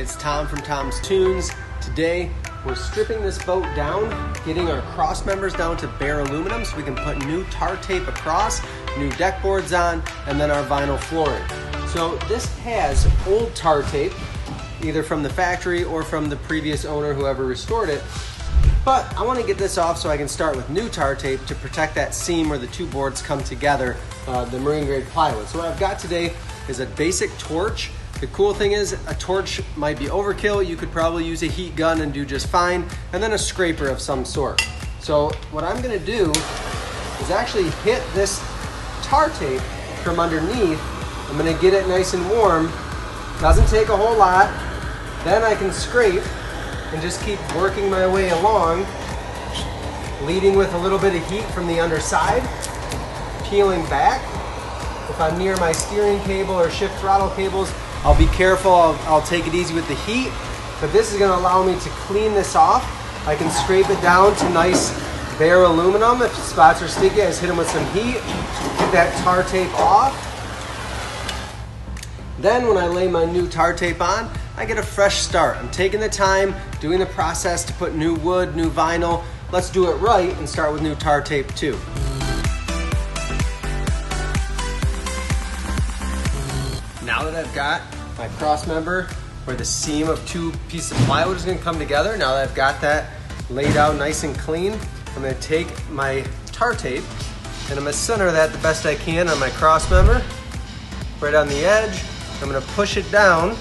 it's Tom from Tom's Tunes. Today we're stripping this boat down, getting our cross members down to bare aluminum so we can put new tar tape across, new deck boards on, and then our vinyl flooring. So this has old tar tape, either from the factory or from the previous owner, whoever restored it. But I want to get this off so I can start with new tar tape to protect that seam where the two boards come together, the marine grade plywood. So what I've got today is a basic torch. The cool thing is a torch might be overkill. You could probably use a heat gun and do just fine, and then a scraper of some sort. So what I'm gonna do is actually hit this tar tape from underneath. I'm gonna get it nice and warm. Doesn't take a whole lot. Then I can scrape and just keep working my way along, leading with a little bit of heat from the underside, peeling back. If I'm near my steering cable or shift throttle cables, I'll be careful, I'll take it easy with the heat, but this is gonna allow me to clean this off. I can scrape it down to nice bare aluminum. If spots are sticky, I just hit them with some heat, get that tar tape off. Then when I lay my new tar tape on, I get a fresh start. I'm taking the time, doing the process to put new wood, new vinyl. Let's do it right and start with new tar tape too. Now that I've got my cross member where the seam of two pieces of plywood is gonna come together, now that I've got that laid out nice and clean, I'm gonna take my tar tape and I'm gonna center that the best I can on my cross member, right on the edge. I'm gonna push it down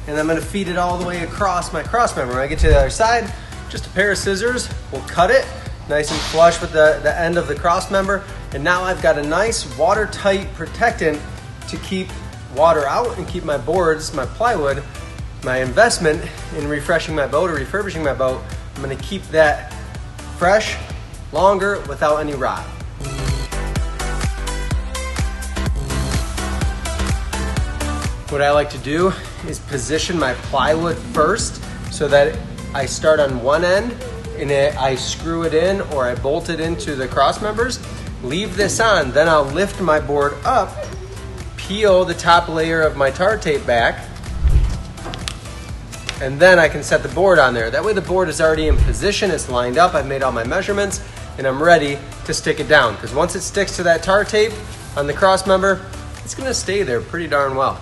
and I'm gonna feed it all the way across my cross member. When I get to the other side, just a pair of scissors will cut it nice and flush with the end of the cross member. And now I've got a nice watertight protectant to keep water out and keep my boards, my plywood, my investment in refreshing my boat or refurbishing my boat. I'm gonna keep that fresh, longer, without any rot. What I like to do is position my plywood first so that I start on one end and I screw it in or I bolt it into the cross members. Leave this on, then I'll lift my board up, peel the top layer of my tar tape back, and then I can set the board on there. That way the board is already in position, it's lined up, I've made all my measurements, and I'm ready to stick it down. Because once it sticks to that tar tape on the cross member, it's gonna stay there pretty darn well.